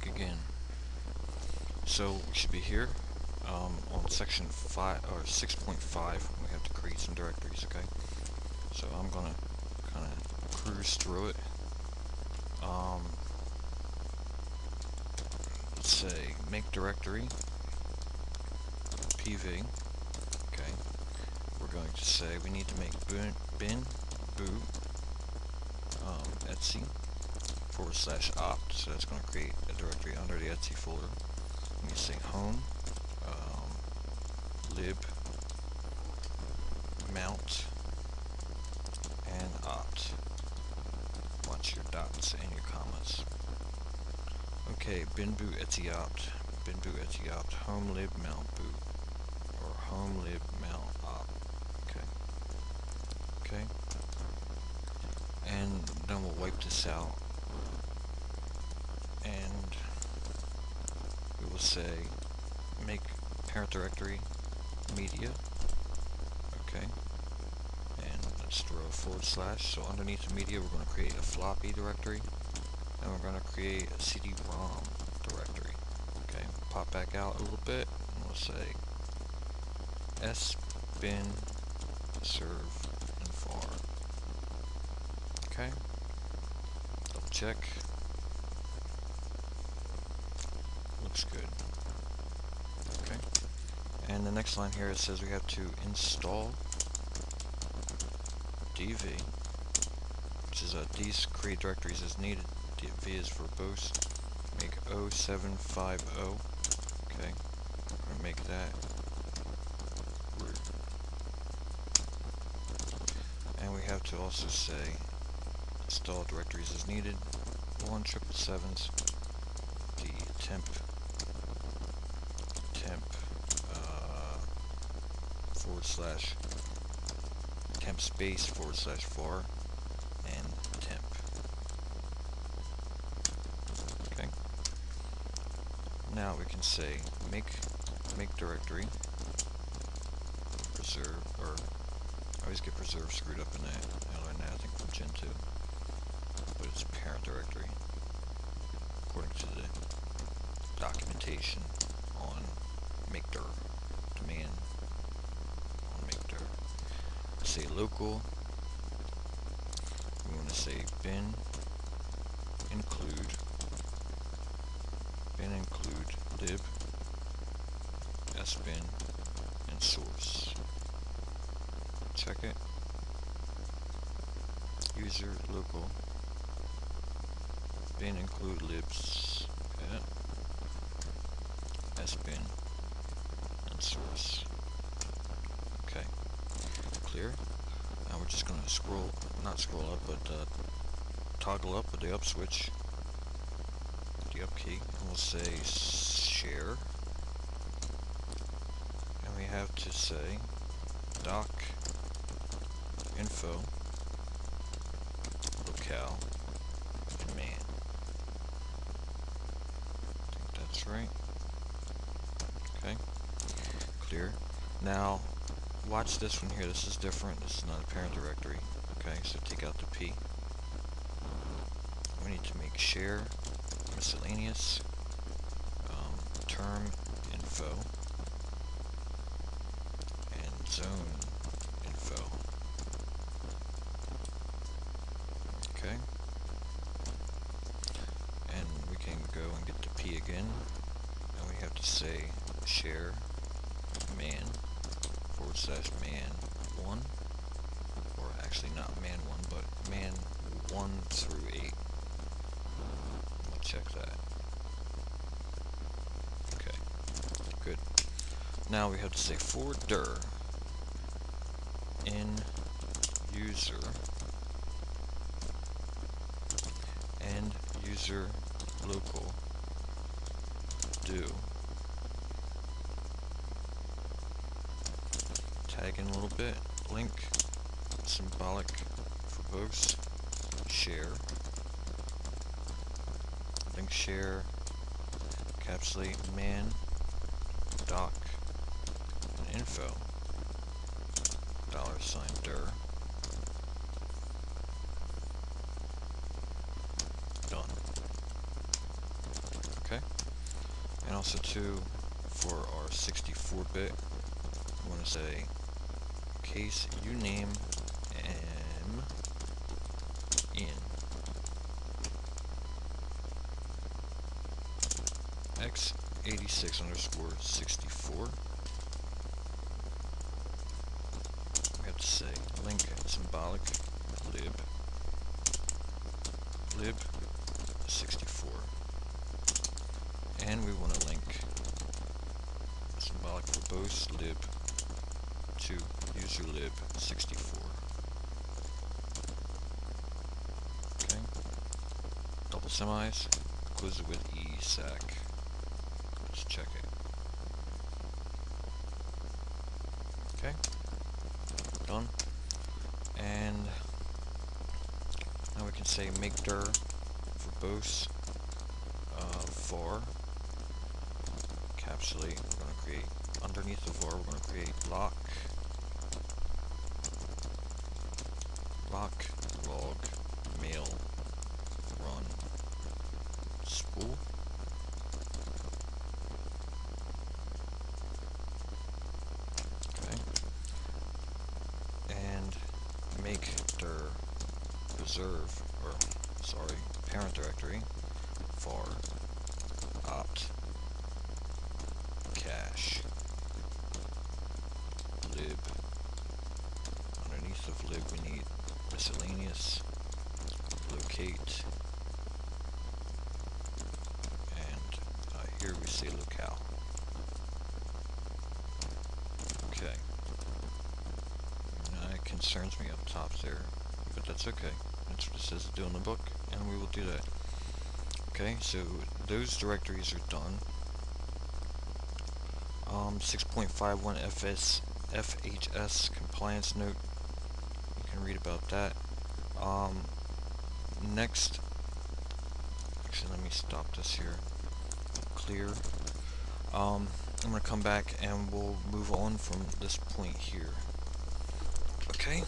back again. So we should be here on section 5 or 6.5. We have to create some directories, okay? So I'm gonna kind of cruise through it. Let's say make directory PV. Okay. We're going to say we need to make bin boot Etsy /opt. So that's going to create a directory under the Etsy folder. We need to say home lib mount and opt. Watch your dots and your commas. Okay, bin boot Etsy opt, home lib mount boot, or home lib mount opt. Okay. And then we'll wipe this out, and we will say make parent directory media. Okay. And let's throw a /. So underneath the media, we're going to create a floppy directory, and we're going to create a CD-ROM directory. Okay, pop back out a little bit, and we'll say sbin serve and var. Okay, double check. Looks good. Okay, and the next line here, it says we have to install dv, which is these create directories as needed. dv is verbose. Make 0750. Okay, I'm gonna make that root. And we have to also say install directories as needed. 1/777's the temp /temp space /var and temp. Okay. Now we can say make directory preserve, or I always get preserve screwed up in that. I learned that I think from Gen 2. But it's parent directory according to the documentation on makedir command on makedir. Say local. We want to say bin include lib sbin and source. Check it. User local bin include libs sbin and source. Okay, clear. Now we're just gonna not scroll up, but toggle up with the up switch, the up key, and we'll say share, and we have to say doc info locale and man. I think that's right. Okay, clear. Now watch this one here. This is different. This is not a parent directory. Okay, so take out the P. We need to make share miscellaneous term info and zone info. Okay, and we can go and get the P again, and we have to say share man /man1, or actually not man1, but man 1 through 8. We'll check that. Okay, good. Now we have to say for dir in user and user local do. Tag in a little bit, link, symbolic verbose, share, link share, encapsulate man, doc, and info, $dir. Done. Okay. And also too, for our 64-bit, we want to say case uname m in x86 underscore 64. We have to say link symbolic lib 64, and we want to link symbolic verbose lib to user lib 64. Okay, double semis, close it with ESAC. Let's check it. Okay, done. And now we can say make dir verbose var encapsulate. We're going to create underneath the var. We're going to create lock log mail run spool. Okay, and make dir preserve, or sorry, parent directory var opt cache lib. Underneath of lib we need miscellaneous locate, and here we say locale. Okay, it concerns me up top there, but that's okay. That's what it says to do in the book, and we will do that. Okay, so those directories are done. 6.51 FHS compliance note, you can read about that. Next, actually let me stop this here, clear. I'm going to come back and we'll move on from this point here. Okay?